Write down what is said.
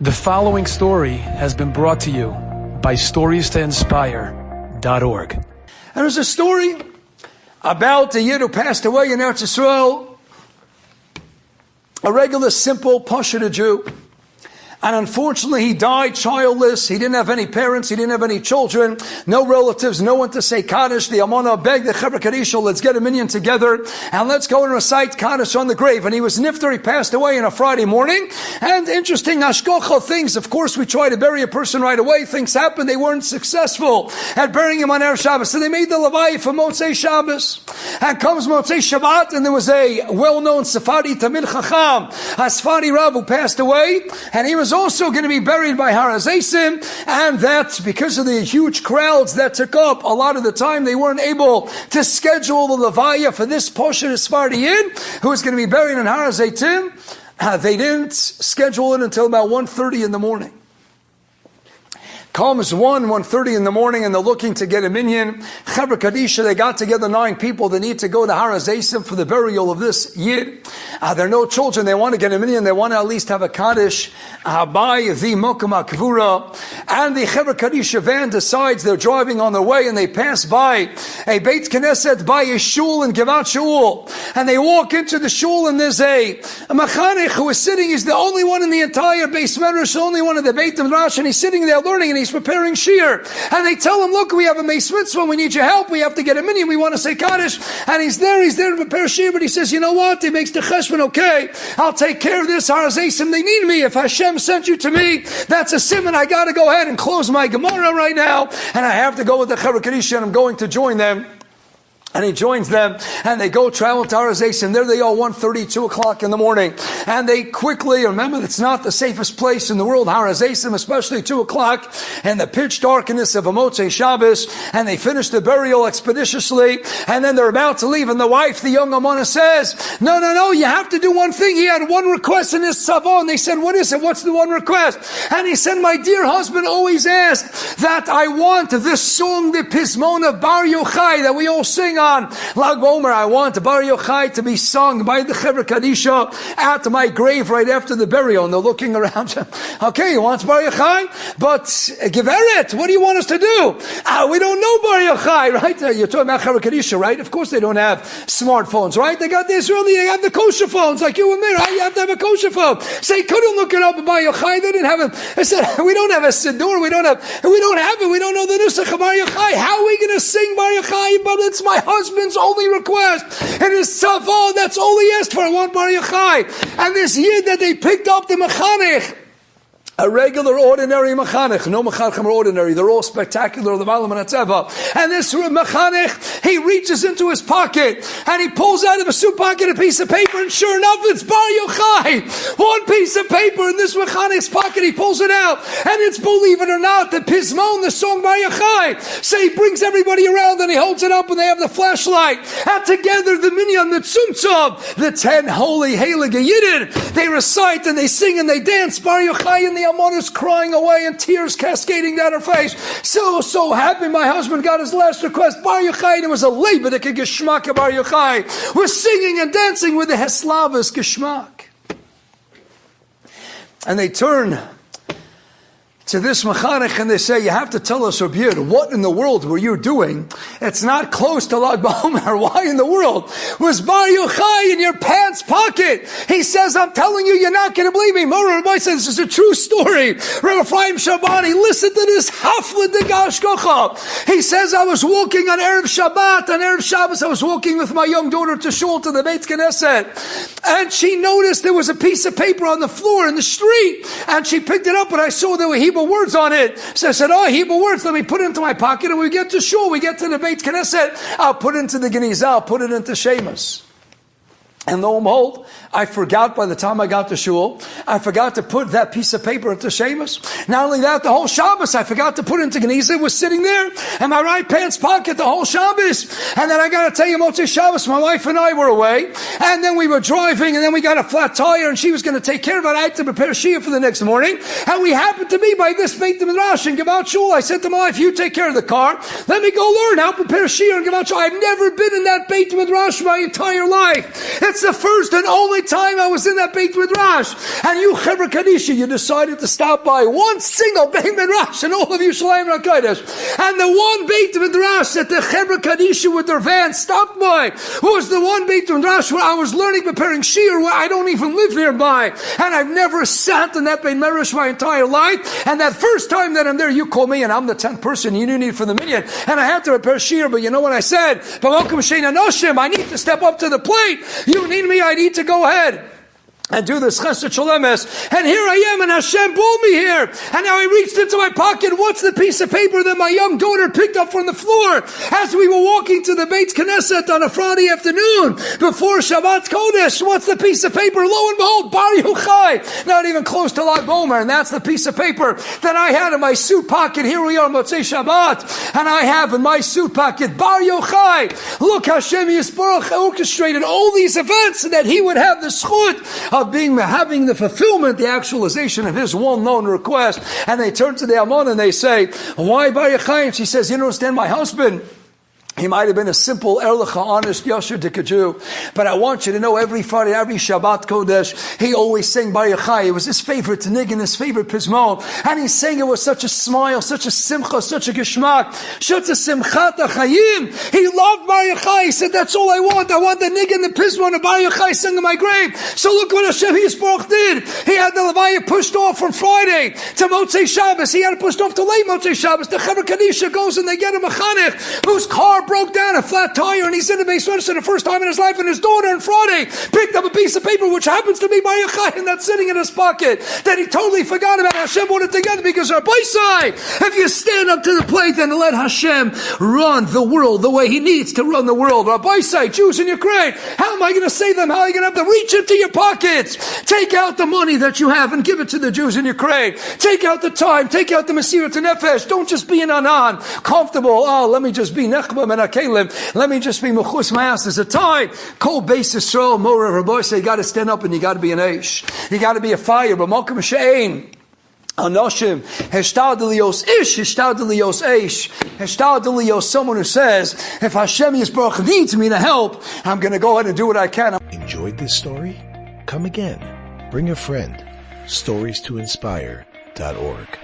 The following story has been brought to you by StoriesToInspire.org. And there's a story about a Yid who passed away in Eretz Yisrael, a regular, simple, Pashut Jew. And unfortunately, he died childless. He didn't have any parents. He didn't have any children, no relatives, no one to say Kaddish. The Amana begged the Chevra Kadisha, let's get a minyan together and let's go and recite Kaddish on the grave. And he was nifter. He passed away on a Friday morning. And interesting hashkocha things. Of course, we try to bury a person right away. Things happen. They weren't successful at burying him on Erev Shabbos. So they made the Levaya for Motzei Shabbos. And comes Motzei Shabbat, and there was a well-known Sephardi Tamid Chacham, a Sephardi Rav who passed away. And he was also going to be buried by Har HaZeisim, and that because of the huge crowds that took up a lot of the time, they weren't able to schedule the Levaya for this Pashut Sephardi Yid who was going to be buried in Har HaZeitim. They didn't schedule it until about 1:30 in the morning. Comes 1:30 in the morning, and they're looking to get a minyan. Chevra Kadisha, they got together 9 people. They need to go to Har HaZeisim for the burial of this Yid. There are no children. They want to get a minyan. They want to at least have a Kaddish by the Mokum HaKvura. And the Chevra Kadisha van decides they're driving on their way, and they pass by a Beit Knesset, by a shul in Givat Shaul. And they walk into the shul, and there's a mechanech who is sitting. He's the only one in the entire Beis Medrash, the only one in the Beit Midrash, and he's sitting there learning, and he's preparing shir. And they tell him, look, we have a Meis Mitzvah, we need your help, we have to get a minyan, we want to say Kaddish. And he's there to prepare shir, but he says, you know what, he makes the cheshbon, okay, I'll take care of this, Har HaZeisim, they need me, if Hashem sent you to me, that's a simon, I got to go ahead and close my Gemara right now, and I have to go with the Chevra Kadisha, and I'm going to join them. And he joins them, and they go travel to Har HaZeisim. There they are, 1:30, 2 o'clock in the morning. And they quickly, remember, it's not the safest place in the world, Har HaZeisim, especially 2 o'clock, and the pitch darkness of a Motzei Shabbos. And they finish the burial expeditiously, and then they're about to leave. And the wife, the young Amana, says, no, you have to do one thing. He had one request in his tzavah. And they said, what is it? What's the one request? And he said, my dear husband always asked that I want this song, the Pismon of Bar Yochai, that we all sing on Lag BaOmer. I want Bar Yochai to be sung by the Chevra Kadisha at my grave right after the burial. And they're looking around. Okay, you want Bar Yochai? But Geveret, what do you want us to do? We don't know Bar Yochai, right? You're talking about Chevra Kadisha, right? Of course they don't have smartphones, right? They got the Israeli, they have the kosher phones like you and me, right? You have to have a kosher phone. So he couldn't look it up at Bar Yochai. They didn't have it. I said, we don't have a Siddur. We don't have it. We don't know the Nusach of Bar Yochai. How are we going to sing Bar Yochai? But it's my husband's only request. And his tzavah, that's all he asked for. I want Bar Yochai. And this Yid that they picked up, the mechanech, a regular, ordinary mechanech. No mechanechim are ordinary. They're all spectacular. The Malam and Atzeva. And this mechanech, he reaches into his pocket and he pulls out of a suit pocket a piece of paper, and sure enough, it's Bar Yochai. One piece of paper in this mechanech's pocket. He pulls it out, and it's, believe it or not, the Pismon, the song Bar Yochai. So he brings everybody around and he holds it up, and they have the flashlight. And together, the minyan, the tzumtzum, the 10 holy heilige Yidden, they recite and they sing and they dance Bar Yochai, and the Amona's crying away and tears cascading down her face. So happy my husband got his last request, Bar Yochai, and it was a leibedike geschmack of Bar Yochai. We're singing and dancing with the Heslavas geschmack. And they turn to this mechanech and they say, you have to tell us, Rabbi Yid, what in the world were you doing? It's not close to Lag BaOmer. Why in the world was Bar Yochai in your pants pocket? He says, I'm telling you, you're not going to believe me. Mora Rabbi says, this is a true story. Rabbi Ephraim Shabani, listen to this hafla de gashkocha. He says, I was walking on Erev Shabbat, on Erev Shabbos, I was walking with my young daughter to shul, to the Beit Knesset, and she noticed there was a piece of paper on the floor in the street, and she picked it up, and I saw there were Hebrew words on it. So I said, Hebrew words, let me put it into my pocket, and we get to shul, we get to the Beit Knesset, I'll put it into the Genizah, I'll put it into Shemus. And lo and behold, I forgot by the time I got to shul, I forgot to put that piece of paper into Shemus. Not only that, the whole Shabbos, I forgot to put it into Genizah. It was sitting there in my right pants pocket the whole Shabbos. And then I got to tell you, Motzei Shabbos, my wife and I were away. And then we were driving, and then we got a flat tire, and she was going to take care of it. I had to prepare Shia for the next morning. And we happened to be by this Beit Midrash in Givat Shul. I said to my wife, you take care of the car. Let me go learn how to prepare Shia in Givat Shul. I've never been in that Beit Midrash my entire life. It's That's the first and only time I was in that Beit Midrash. And you, Chevra Kadisha, you decided to stop by one single Beit Midrash in all of Yerushalayim HaKodesh. And the one Beit Midrash that the Chevra Kadisha with their van stopped by was the one Beit Midrash where I was learning, preparing Shir, where I don't even live nearby. And I've never sat in that Beit Midrash my entire life. And that first time that I'm there, you call me and I'm the 10th person you need for the minyan. And I had to prepare Shir, but you know what I said? But welcome Sheina Noshim, I need to step up to the plate. You need me, I need to go ahead and do this chesed shalemes. And here I am, and Hashem pulled me here. And now I reached into my pocket. What's the piece of paper that my young daughter picked up from the floor as we were walking to the Beit Knesset on a Friday afternoon before Shabbat Kodesh? What's the piece of paper? Lo and behold, Bar Yochai. Not even close to Lag Bomer. And that's the piece of paper that I had in my suit pocket. Here we are, Motzei Shabbat. And I have in my suit pocket, Bar Yochai. Look, Hashem Yisborach orchestrated all these events so that he would have the schut of having the fulfillment, the actualization of his well-known request. And they turn to the Amon and they say, why Bar Yochai? She says, you don't understand, my husband, he might have been a simple, erlicha, honest, yasher dika Jew. But I want you to know, every Friday, every Shabbat Kodesh, he always sang Bar Yochai. It was his favorite niggin, his favorite pismon. And he sang it with such a smile, such a simcha, such a geschmack, such a simchat achayim. He loved Bar Yochai. He said, that's all I want. I want the niggin, the pismon of Bar Yochai sung in my grave. So look what Hashem Yisborach did. He had the Levaya pushed off from Friday to Motzei Shabbos. He had it pushed off to late Motzei Shabbos. The Chevra Kadisha goes and they get a mechanech whose car broke down, a flat tire, and he's in the Beis Midrash for the first time in his life, and his daughter on Friday picked up a piece of paper which happens to be Bar Yochai, and that's sitting in his pocket that he totally forgot about. Hashem put it together because Rabbi Sai, if you stand up to the plate and let Hashem run the world the way he needs to run the world, Rabbi Sai, Jews in Ukraine, how am I going to save them? How are you going to have to reach into your pockets? Take out the money that you have and give it to the Jews in Ukraine. Take out the time, take out the Mesirat Nefesh. Don't just be an anan, comfortable. Oh, let me just be nechbam and akelim. Let me just be mechus mayas. There's a time. Kol Beis Yisrael, Mora Rabbi say, you got to stand up and you got to be an eish. You got to be a fire. But malkum she'ein. Anoshim, heshtadelios ish, heshtadelios eish, heshtadelios, someone who says, if Hashem Yisborach needs me to help, I'm going to go ahead and do what I can. Enjoyed this story? Come again. Bring a friend. StoriesToInspire.org